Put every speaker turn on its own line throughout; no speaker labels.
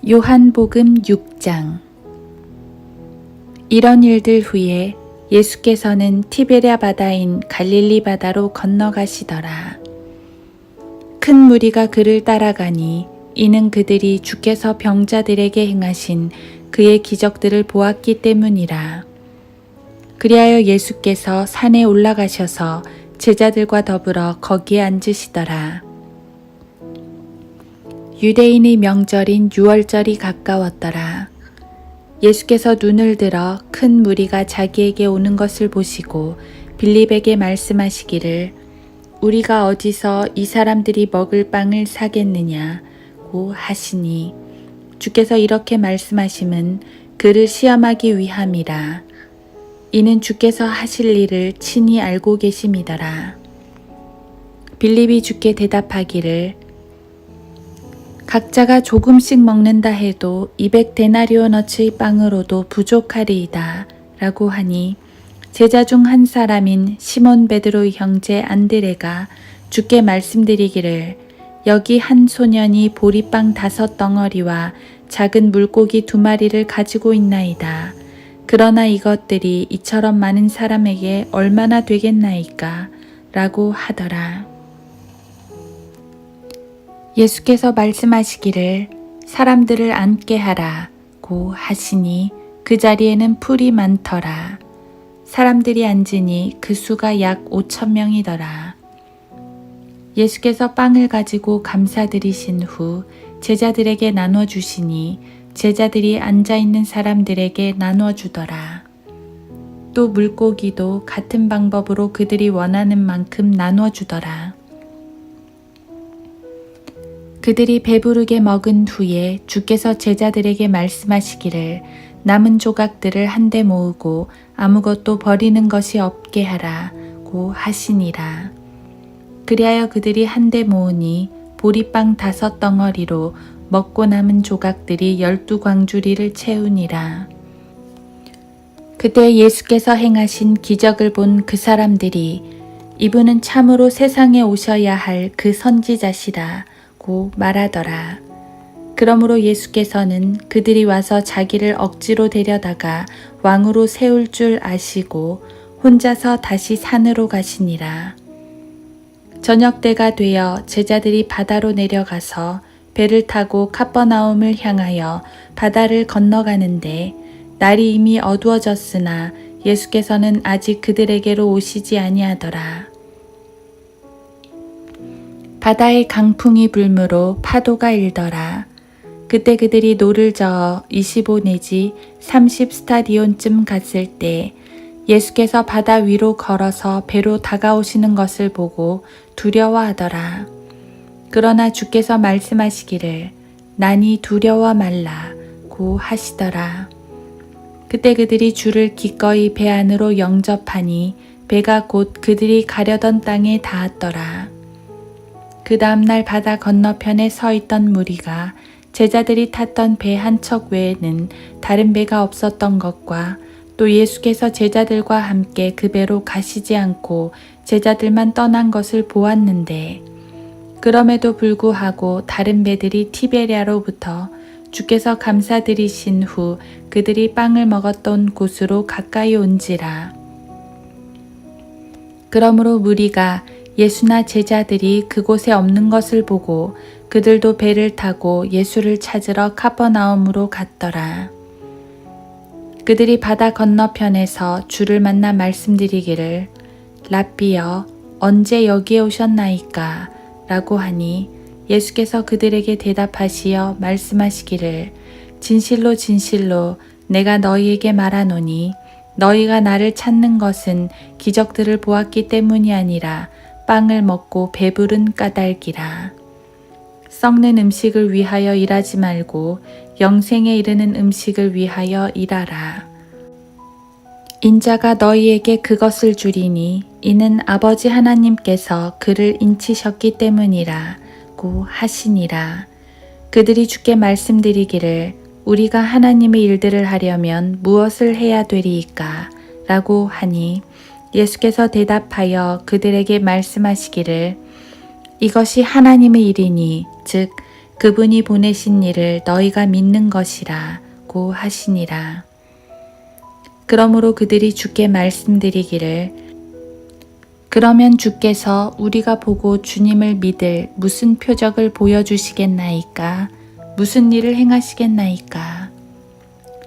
요한복음 6장. 이런 일들 후에 예수께서는 티베랴 바다인 갈릴리 바다로 건너가시더라. 큰 무리가 그를 따라가니 이는 그들이 주께서 병자들에게 행하신 그의 기적들을 보았기 때문이라. 그리하여 예수께서 산에 올라가셔서 제자들과 더불어 거기에 앉으시더라. 유대인의 명절인 유월절이 가까웠더라. 예수께서 눈을 들어 큰 무리가 자기에게 오는 것을 보시고 빌립에게 말씀하시기를 우리가 어디서 이 사람들이 먹을 빵을 사겠느냐고 하시니 주께서 이렇게 말씀하심은 그를 시험하기 위함이라. 이는 주께서 하실 일을 친히 알고 계심이더라. 빌립이 주께 대답하기를 각자가 조금씩 먹는다 해도 200데나리온어치의 빵으로도 부족하리이다 라고 하니 제자 중 한 사람인 시몬 베드로의 형제 안드레가 주께 말씀드리기를 여기 한 소년이 보리빵 5덩어리와 작은 물고기 2마리를 가지고 있나이다. 그러나 이것들이 이처럼 많은 사람에게 얼마나 되겠나이까 라고 하더라. 예수께서 말씀하시기를 사람들을 앉게 하라고 하시니 그 자리에는 풀이 많더라. 사람들이 앉으니 그 수가 약 5,000명이더라. 예수께서 빵을 가지고 감사드리신 후 제자들에게 나눠 주시니 제자들이 앉아있는 사람들에게 나누어 주더라. 또 물고기도 같은 방법으로 그들이 원하는 만큼 나누어 주더라. 그들이 배부르게 먹은 후에 주께서 제자들에게 말씀하시기를 남은 조각들을 한데 모으고 아무것도 버리는 것이 없게 하라고 하시니라. 그리하여 그들이 한데 모으니 보리빵 5덩어리로 먹고 남은 조각들이 12광주리를 채우니라. 그때 예수께서 행하신 기적을 본 그 사람들이 이분은 참으로 세상에 오셔야 할 그 선지자시다 고 말하더라. 그러므로 예수께서는 그들이 와서 자기를 억지로 데려다가 왕으로 세울 줄 아시고 혼자서 다시 산으로 가시니라. 저녁 때가 되어 제자들이 바다로 내려가서 배를 타고 카퍼나움을 향하여 바다를 건너가는데 날이 이미 어두워졌으나 예수께서는 아직 그들에게로 오시지 아니하더라. 바다에 강풍이 불므로 파도가 일더라. 그때 그들이 노를 저어 25 내지 30 스타디온쯤 갔을 때 예수께서 바다 위로 걸어서 배로 다가오시는 것을 보고 두려워하더라. 그러나 주께서 말씀하시기를 나니 두려워 말라고 하시더라. 그때 그들이 주를 기꺼이 배 안으로 영접하니 배가 곧 그들이 가려던 땅에 닿았더라. 그 다음날 바다 건너편에 서 있던 무리가 제자들이 탔던 배 한 척 외에는 다른 배가 없었던 것과 또 예수께서 제자들과 함께 그 배로 가시지 않고 제자들만 떠난 것을 보았는데 그럼에도 불구하고 다른 배들이 티베랴로부터 주께서 감사드리신 후 그들이 빵을 먹었던 곳으로 가까이 온지라. 그러므로 무리가 예수나 제자들이 그곳에 없는 것을 보고 그들도 배를 타고 예수를 찾으러 카퍼나움으로 갔더라. 그들이 바다 건너편에서 주를 만나 말씀드리기를 랍비여 언제 여기에 오셨나이까 라고 하니 예수께서 그들에게 대답하시어 말씀하시기를 진실로 진실로 내가 너희에게 말하노니 너희가 나를 찾는 것은 기적들을 보았기 때문이 아니라 빵을 먹고 배부른 까닭이라. 썩는 음식을 위하여 일하지 말고 영생에 이르는 음식을 위하여 일하라. 인자가 너희에게 그것을 주리니 이는 아버지 하나님께서 그를 인치셨기 때문이라고 하시니라. 그들이 주께 말씀드리기를 우리가 하나님의 일들을 하려면 무엇을 해야 되리이까? 라고 하니 예수께서 대답하여 그들에게 말씀하시기를 이것이 하나님의 일이니 즉 그분이 보내신 이를 너희가 믿는 것이라고 하시니라. 그러므로 그들이 주께 말씀드리기를 그러면 주께서 우리가 보고 주님을 믿을 무슨 표적을 보여주시겠나이까? 무슨 일을 행하시겠나이까?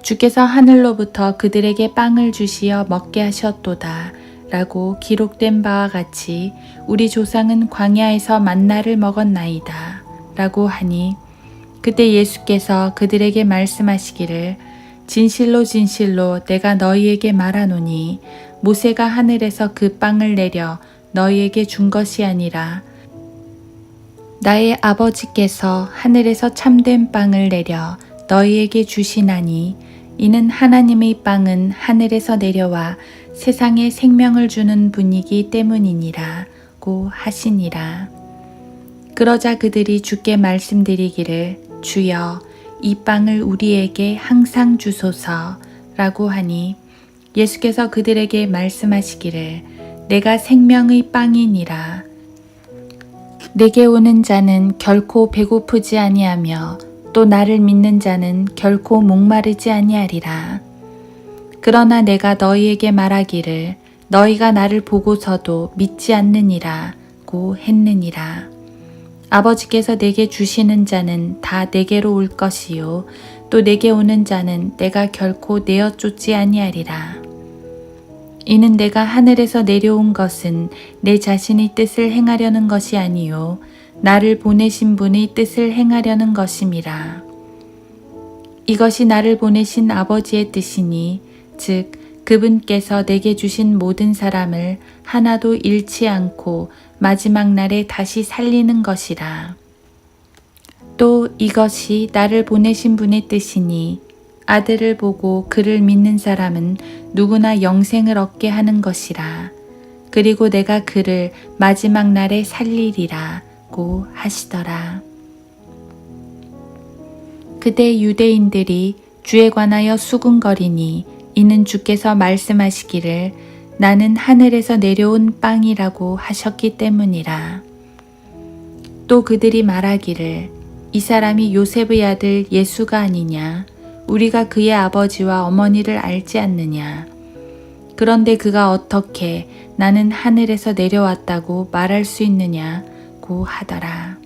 주께서 하늘로부터 그들에게 빵을 주시어 먹게 하셨도다 라고 기록된 바와 같이 우리 조상은 광야에서 만나를 먹었나이다 라고 하니 그때 예수께서 그들에게 말씀하시기를 진실로 진실로 내가 너희에게 말하노니 모세가 하늘에서 그 빵을 내려 너희에게 준 것이 아니라 나의 아버지께서 하늘에서 참된 빵을 내려 너희에게 주시나니 이는 하나님의 빵은 하늘에서 내려와 세상에 생명을 주는 분이기 때문이니라고 하시니라. 그러자 그들이 주께 말씀드리기를 주여 이 빵을 우리에게 항상 주소서라고 하니 예수께서 그들에게 말씀하시기를 내가 생명의 빵이니라. 내게 오는 자는 결코 배고프지 아니하며 또 나를 믿는 자는 결코 목마르지 아니하리라. 그러나 내가 너희에게 말하기를 너희가 나를 보고서도 믿지 않느니라고 했느니라. 아버지께서 내게 주시는 자는 다 내게로 올 것이요 또 내게 오는 자는 내가 결코 내어 쫓지 아니하리라. 이는 내가 하늘에서 내려온 것은 내 자신의 뜻을 행하려는 것이 아니요 나를 보내신 분의 뜻을 행하려는 것임이라. 이것이 나를 보내신 아버지의 뜻이니 즉 그분께서 내게 주신 모든 사람을 하나도 잃지 않고 마지막 날에 다시 살리는 것이라. 또 이것이 나를 보내신 분의 뜻이니 아들을 보고 그를 믿는 사람은 누구나 영생을 얻게 하는 것이라. 그리고 내가 그를 마지막 날에 살리리라고 하시더라. 그때 유대인들이 주에 관하여 수군거리니 이는 주께서 말씀하시기를 나는 하늘에서 내려온 빵이라고 하셨기 때문이라. 또 그들이 말하기를 이 사람이 요셉의 아들 예수가 아니냐? 우리가 그의 아버지와 어머니를 알지 않느냐? 그런데 그가 어떻게 나는 하늘에서 내려왔다고 말할 수 있느냐고 하더라.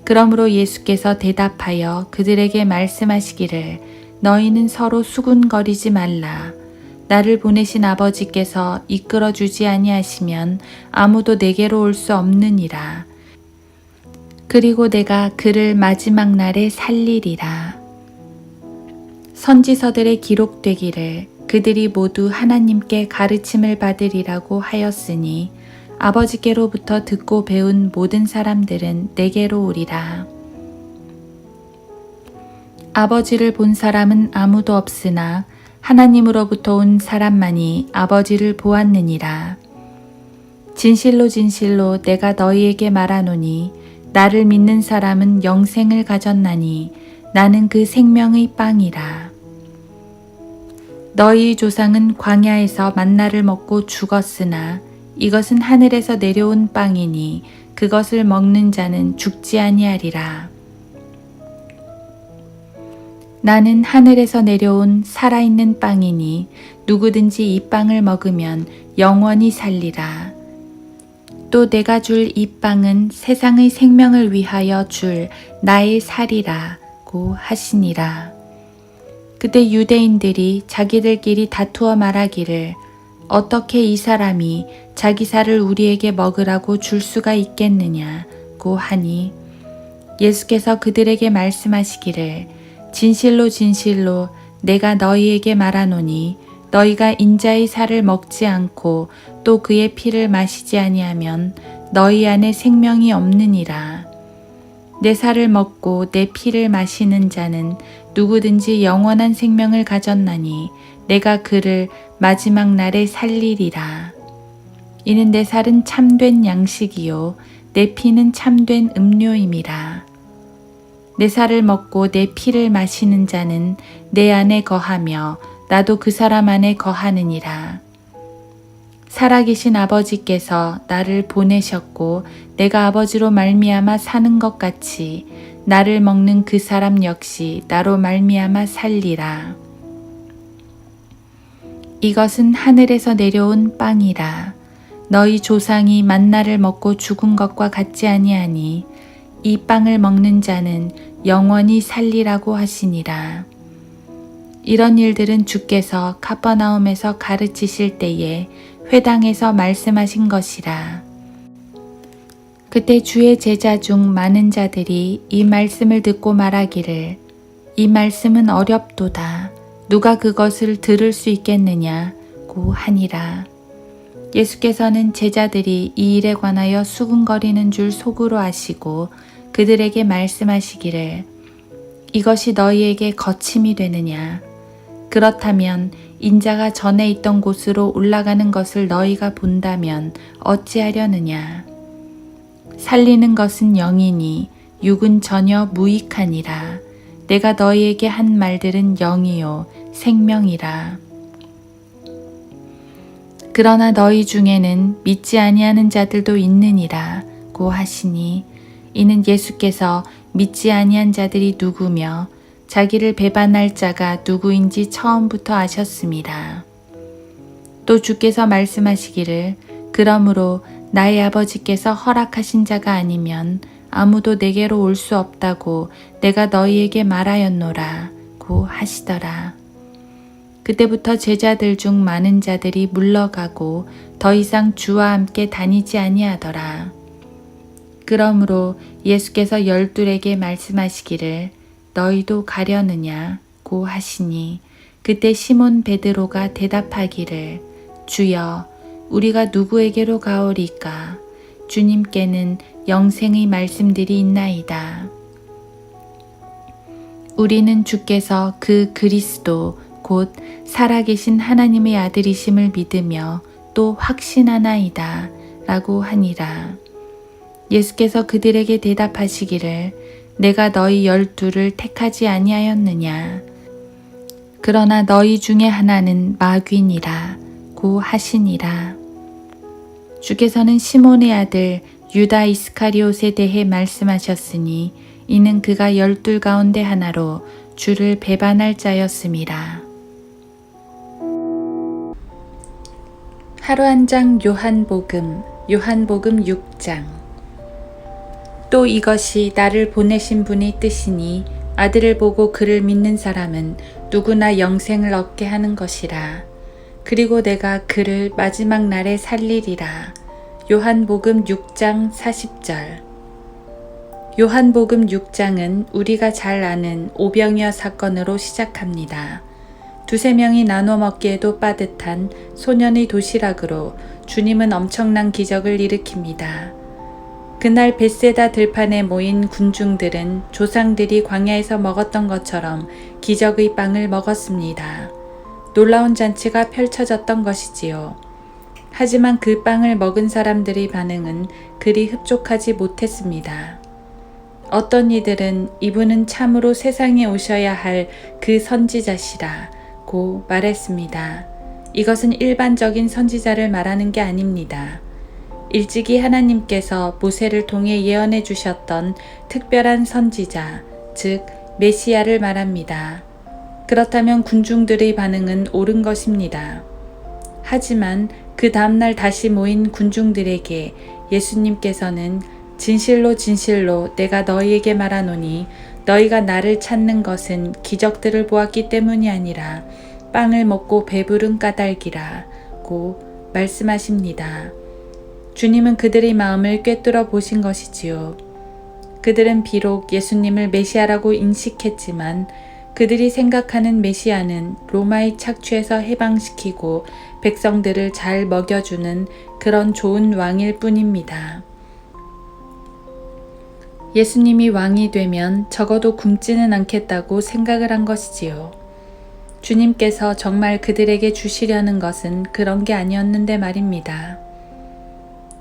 그러므로 예수께서 대답하여 그들에게 말씀하시기를 너희는 서로 수군거리지 말라. 나를 보내신 아버지께서 이끌어주지 아니하시면 아무도 내게로 올 수 없느니라. 그리고 내가 그를 마지막 날에 살리리라. 선지서들에 기록되기를 그들이 모두 하나님께 가르침을 받으리라고 하였으니 아버지께로부터 듣고 배운 모든 사람들은 내게로 오리라. 아버지를 본 사람은 아무도 없으나 하나님으로부터 온 사람만이 아버지를 보았느니라. 진실로 진실로 내가 너희에게 말하노니 나를 믿는 사람은 영생을 가졌나니 나는 그 생명의 빵이라. 너희 조상은 광야에서 만나를 먹고 죽었으나 이것은 하늘에서 내려온 빵이니 그것을 먹는 자는 죽지 아니하리라. 나는 하늘에서 내려온 살아있는 빵이니 누구든지 이 빵을 먹으면 영원히 살리라. 또 내가 줄 이 빵은 세상의 생명을 위하여 줄 나의 살이라고 하시니라. 그때 유대인들이 자기들끼리 다투어 말하기를 어떻게 이 사람이 자기 살을 우리에게 먹으라고 줄 수가 있겠느냐고 하니 예수께서 그들에게 말씀하시기를 진실로 진실로 내가 너희에게 말하노니 너희가 인자의 살을 먹지 않고 또 그의 피를 마시지 아니하면 너희 안에 생명이 없느니라. 내 살을 먹고 내 피를 마시는 자는 누구든지 영원한 생명을 가졌나니 내가 그를 마지막 날에 살리리라. 이는 내 살은 참된 양식이요 내 피는 참된 음료임이라. 내 살을 먹고 내 피를 마시는 자는 내 안에 거하며 나도 그 사람 안에 거하느니라. 살아계신 아버지께서 나를 보내셨고 내가 아버지로 말미암아 사는 것 같이 나를 먹는 그 사람 역시 나로 말미암아 살리라. 이것은 하늘에서 내려온 빵이라. 너희 조상이 만나를 먹고 죽은 것과 같지 아니하니 이 빵을 먹는 자는 영원히 살리라고 하시니라. 이런 일들은 주께서 카퍼나움에서 가르치실 때에 회당에서 말씀하신 것이라. 그때 주의 제자 중 많은 자들이 이 말씀을 듣고 말하기를 이 말씀은 어렵도다. 누가 그것을 들을 수 있겠느냐고 하니라. 예수께서는 제자들이 이 일에 관하여 수군거리는 줄 속으로 아시고 그들에게 말씀하시기를 이것이 너희에게 거침이 되느냐. 그렇다면 인자가 전에 있던 곳으로 올라가는 것을 너희가 본다면 어찌하려느냐. 살리는 것은 영이니 육은 전혀 무익하니라. 내가 너희에게 한 말들은 영이요 생명이라. 그러나 너희 중에는 믿지 아니하는 자들도 있느니라 고 하시니 이는 예수께서 믿지 아니한 자들이 누구며 자기를 배반할 자가 누구인지 처음부터 아셨습니다. 또 주께서 말씀하시기를 그러므로 나의 아버지께서 허락하신 자가 아니면 아무도 내게로 올 수 없다고 내가 너희에게 말하였노라 고 하시더라. 그때부터 제자들 중 많은 자들이 물러가고 더 이상 주와 함께 다니지 아니하더라. 그러므로 예수께서 열둘에게 말씀하시기를 너희도 가려느냐고 하시니 그때 시몬 베드로가 대답하기를 주여 우리가 누구에게로 가오리까? 주님께는 영생의 말씀들이 있나이다. 우리는 주께서 그 그리스도 곧 살아계신 하나님의 아들이심을 믿으며 또 확신하나이다 라고 하니라. 예수께서 그들에게 대답하시기를 내가 너희 12를 택하지 아니하였느냐. 그러나 너희 중에 하나는 마귀니라 고 하시니라. 주께서는 시몬의 아들 유다 이스카리옷에 대해 말씀하셨으니 이는 그가 12 가운데 하나로 주를 배반할 자였음이라. 하루 한 장 요한복음 6장. 또 이것이 나를 보내신 분의 뜻이니 아들을 보고 그를 믿는 사람은 누구나 영생을 얻게 하는 것이라. 그리고 내가 그를 마지막 날에 살리리라. 요한복음 6장 40절. 요한복음 6장은 우리가 잘 아는 오병이어 사건으로 시작합니다. 두세 명이 나눠 먹기에도 빠듯한 소년의 도시락으로 주님은 엄청난 기적을 일으킵니다. 그날 벳세다 들판에 모인 군중들은 조상들이 광야에서 먹었던 것처럼 기적의 빵을 먹었습니다. 놀라운 잔치가 펼쳐졌던 것이지요. 하지만 그 빵을 먹은 사람들의 반응은 그리 흡족하지 못했습니다. 어떤 이들은 이분은 참으로 세상에 오셔야 할 그 선지자시라 고 말했습니다. 이것은 일반적인 선지자를 말하는 게 아닙니다. 일찍이 하나님께서 모세를 통해 예언해 주셨던 특별한 선지자, 즉 메시아를 말합니다. 그렇다면 군중들의 반응은 옳은 것입니다. 하지만 그 다음날 다시 모인 군중들에게 예수님께서는 진실로 진실로 내가 너희에게 말하노니 너희가 나를 찾는 것은 기적들을 보았기 때문이 아니라 빵을 먹고 배부른 까닭이라 고 말씀하십니다. 주님은 그들의 마음을 꿰뚫어 보신 것이지요. 그들은 비록 예수님을 메시아라고 인식했지만 그들이 생각하는 메시아는 로마의 착취에서 해방시키고 백성들을 잘 먹여주는 그런 좋은 왕일 뿐입니다. 예수님이 왕이 되면 적어도 굶지는 않겠다고 생각을 한 것이지요. 주님께서 정말 그들에게 주시려는 것은 그런 게 아니었는데 말입니다.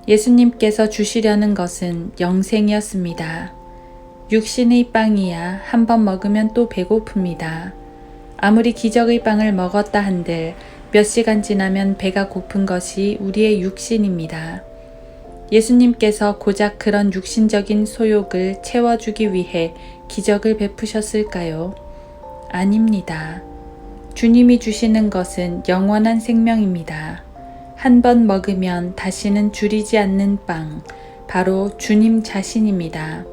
예수님께서 주시려는 것은 영생이었습니다. 육신의 빵이야 한 번 먹으면 또 배고픕니다. 아무리 기적의 빵을 먹었다 한들 몇 시간 지나면 배가 고픈 것이 우리의 육신입니다. 예수님께서 고작 그런 육신적인 소욕을 채워주기 위해 기적을 베푸셨을까요? 아닙니다. 주님이 주시는 것은 영원한 생명입니다. 한 번 먹으면 다시는 줄이지 않는 빵, 바로 주님 자신입니다.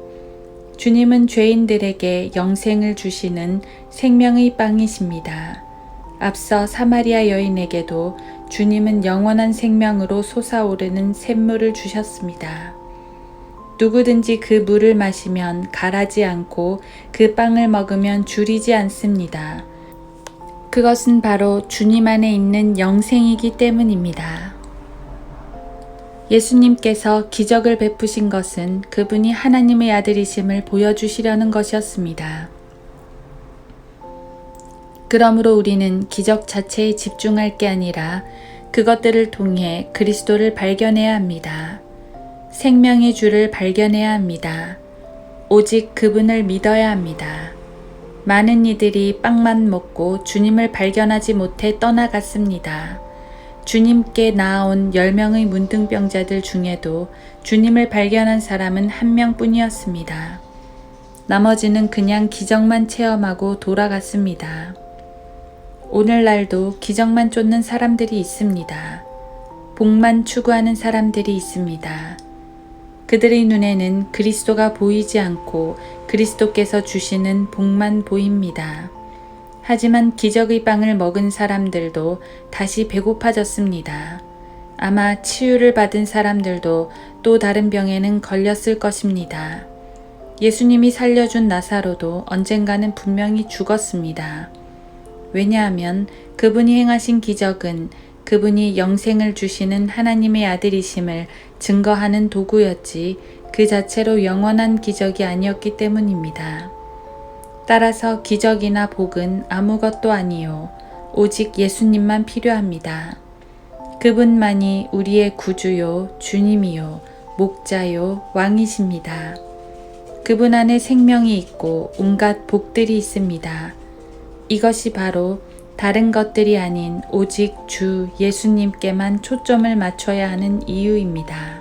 주님은 죄인들에게 영생을 주시는 생명의 빵이십니다. 앞서 사마리아 여인에게도 주님은 영원한 생명으로 솟아오르는 샘물을 주셨습니다. 누구든지 그 물을 마시면 가라지 않고 그 빵을 먹으면 줄이지 않습니다. 그것은 바로 주님 안에 있는 영생이기 때문입니다. 예수님께서 기적을 베푸신 것은 그분이 하나님의 아들이심을 보여주시려는 것이었습니다. 그러므로 우리는 기적 자체에 집중할 게 아니라 그것들을 통해 그리스도를 발견해야 합니다. 생명의 주를 발견해야 합니다. 오직 그분을 믿어야 합니다. 많은 이들이 빵만 먹고 주님을 발견하지 못해 떠나갔습니다. 주님께 나아온 10명의 문둥병자들 중에도 주님을 발견한 사람은 한 명뿐이었습니다. 나머지는 그냥 기적만 체험하고 돌아갔습니다. 오늘날도 기적만 쫓는 사람들이 있습니다. 복만 추구하는 사람들이 있습니다. 그들의 눈에는 그리스도가 보이지 않고 그리스도께서 주시는 복만 보입니다. 하지만 기적의 빵을 먹은 사람들도 다시 배고파졌습니다. 아마 치유를 받은 사람들도 또 다른 병에는 걸렸을 것입니다. 예수님이 살려준 나사로도 언젠가는 분명히 죽었습니다. 왜냐하면 그분이 행하신 기적은 그분이 영생을 주시는 하나님의 아들이심을 증거하는 도구였지 그 자체로 영원한 기적이 아니었기 때문입니다. 따라서 기적이나 복은 아무것도 아니요 오직 예수님만 필요합니다. 그분만이 우리의 구주요 주님이요 목자요 왕이십니다. 그분 안에 생명이 있고 온갖 복들이 있습니다. 이것이 바로 다른 것들이 아닌 오직 주 예수님께만 초점을 맞춰야 하는 이유입니다.